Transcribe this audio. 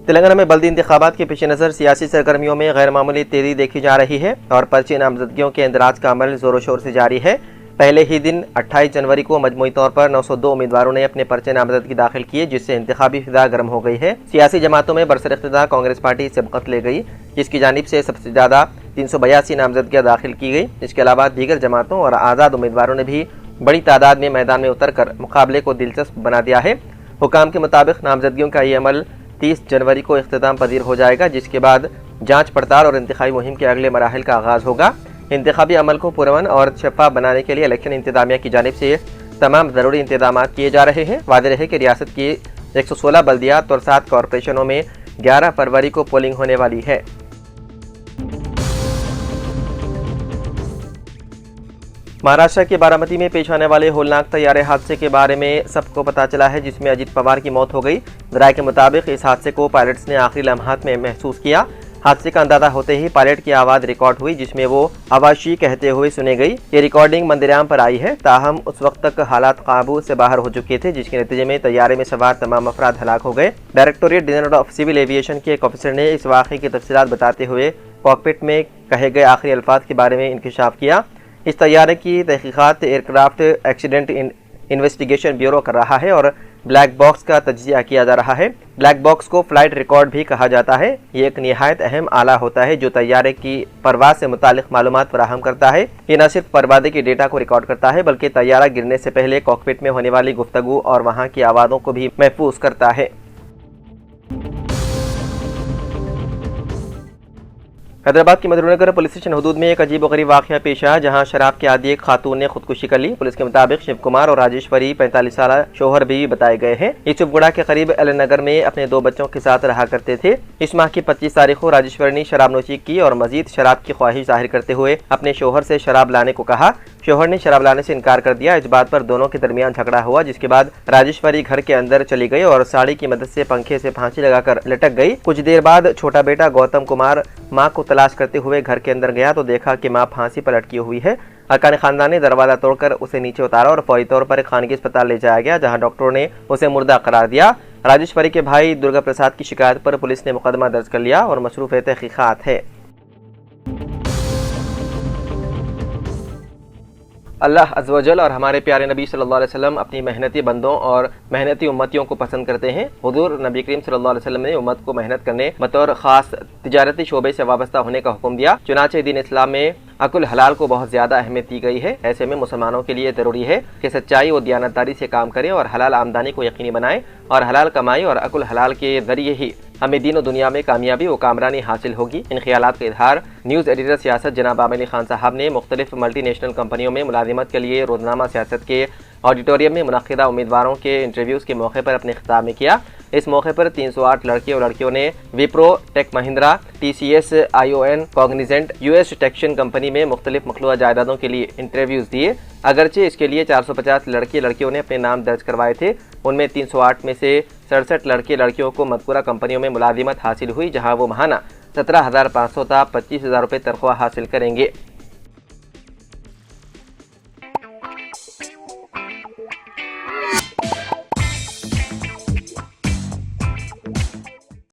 तेलंगाना में बल्दी इंतखाबात के पेश नज़र सियासी सरगर्मियों में गैर मामूली तेजी देखी जा रही है और पर्ची नामजदगियों के इंदराज का अमल जोरों शोर से जारी है। पहले ही दिन 28 जनवरी को मजमूई तौर पर 902 उम्मीदवारों ने अपने पर्चे नामजदगी दाखिल किए, जिससे इंतखाबी फिजा गर्म हो गई है। सियासी जमातों में बरसर इख्तिदार कांग्रेस पार्टी सबकत ले गई, जिसकी जानिब से सबसे ज़्यादा 382 नामजदगियाँ दाखिल की गई। इसके अलावा दीगर जमातों और आज़ाद उम्मीदवारों ने भी बड़ी तादाद में मैदान में उतर कर मुकाबले को दिलचस्प बना दिया है। हुकाम के मुताबिक नामजदगियों का ये अमल 30 जनवरी को इख्तिताम पजीर हो जाएगा, जिसके बाद जांच पड़ताल और इंतखाबी मुहिम के अगले मराहिल का आगाज़ होगा। इंतखाबी अमल को पुरअमन और शफाफ बनाने के लिए इलेक्शन इंतजामिया की जानिब से तमाम ज़रूरी इंतजाम किए जा रहे हैं। वाज़ेह रहे कि रियासत की 116 बल्दियात और 7 कॉरपोरेशनों में 11 फरवरी को पोलिंग होने वाली है। महाराष्ट्र के बारामती में पेश आने वाले होलनाक तैयारे हादसे के बारे में सबको पता चला है, जिसमें अजीत पवार की मौत हो गई। ज़राए के मुताबिक इस हादसे को पायलट्स ने आखिरी लम्हात में महसूस किया। हादसे का अंदाजा होते ही पायलट की आवाज़ रिकॉर्ड हुई, जिसमें वो आवाशी कहते हुए सुनी गई। ये रिकॉर्डिंग मंदिराम पर आई है। ताहम उस वक्त तक हालात काबू से बाहर हो चुके थे, जिसके नतीजे में तैयारे में सवार तमाम अफराद हलाक हो गए। Directorate general of civil aviation के एक ऑफिसर ने इस वाक़े की तफसीलात बताते हुए कॉकपिट में कहे गए आखिरी अल्फाज के बारे में इंकशाफ किया। इस तैयारे की तहकीकात एयरक्राफ्ट एक्सीडेंट इन्वेस्टिगेशन ब्यूरो कर रहा है और ब्लैक बॉक्स का तज्जिया किया जा रहा है। ब्लैक बॉक्स को फ्लाइट रिकॉर्ड भी कहा जाता है। ये एक निहायत अहम आला होता है जो तैयारे की परवाज़ से मुतालिक मालूमात फराहम करता है। ये न सिर्फ परवाज़े के डेटा को रिकॉर्ड करता है, बल्कि तैयारा गिरने से पहले कॉकपिट में होने वाली गुफ्तगू और वहाँ की आवाज़ों को भी महफूज करता है। हैदराबाद के मधुरनगर पुलिस स्टेशन हदूद में एक अजीब गरीब वाक़या पेश आया, जहां शराब के आदी एक खातून ने खुदकुशी कर ली। पुलिस के मुताबिक शिव कुमार और राजेश्वरी 45 साल शोहर भी बताए गए हैं। ये चुपगुड़ा के करीब एलन नगर में अपने 2 बच्चों के साथ रहा करते थे। इस माह की 25 तारीख को राजेश्वरी ने शराब नोशी की और मजीद शराब की ख्वाहिश जाहिर करते हुए अपने शोहर से शराब लाने को कहा। शोहर ने शराब लाने से इनकार कर दिया। इस बात पर दोनों के दरमियान झगड़ा हुआ, जिसके बाद राजेश्वरी घर के अंदर चली गई और साड़ी की मदद से पंखे से फांसी लगाकर लटक गई। कुछ देर बाद छोटा बेटा गौतम कुमार मां को तलाश करते हुए घर के अंदर गया तो देखा कि मां फांसी पर लटकी हुई है। अरकान खानदान ने दरवाजा तोड़कर उसे नीचे उतारा और फौरी तौर पर एक खानगी अस्पताल ले जाया गया, जहां डॉक्टरों ने उसे मुर्दा करार दिया। राजेश्वरी के भाई दुर्गा प्रसाद की शिकायत पर पुलिस ने मुकदमा दर्ज कर लिया और मसरूफ तहकीकात है। अल्लाह अज़्ज़ व जल और हमारे प्यारे नबी सल्लल्लाहु अलैहि वसल्लम अपनी मेहनती बंदों और मेहनती उम्मतियों को पसंद करते हैं। हुज़ूर नबी करीम सल्लल्लाहु अलैहि वसल्लम ने उम्मत को मेहनत करने बतौर ख़ास तिजारती शोबे से वाबस्ता होने का हुक्म दिया। चुनांचे दीन इस्लाम में अकुल हलाल को बहुत ज़्यादा अहमियत दी गई है। ऐसे में मुसलमानों के लिए ज़रूरी है कि सच्चाई और दियानतदारी से काम करें और हलाल आमदनी को यकीनी बनाएं और हलाल कमाई और अकुल हलाल के ज़रिए ही हमें दीन और दुनिया में कामयाबी व कामरानी हासिल होगी। इन ख्यालात का इजहार न्यूज़ एडिटर सियासत जनाब आमिर अली खान साहब ने मुख्तलिफ मल्टीनेशनल कंपनियों में मुलाजिमत के लिए रोज़नामा सियासत के ऑडिटोरियम में मुनक़िदा उम्मीदवारों के इंटरव्यूज़ के मौके पर अपने खिताब में किया। इस मौके पर 308 लड़के और लड़कियों ने Wipro, Tech Mahindra, TCS, ION, Cognizant, US टेक्शन कंपनी में मुख्तलिफ मखलूआ जायदादों के लिए इंटरव्यूज़ दिए। अगरचे इसके लिए 450 लड़के लड़कियों ने अपने नाम दर्ज करवाए थे। उनमें 308 में से 67 लड़के लड़कियों को मज़कूरा कंपनियों में मुलाजिमत हासिल हुई, जहाँ वो महाना 17,500 था 25,000 रुपये तनख्वाह हासिल करेंगे।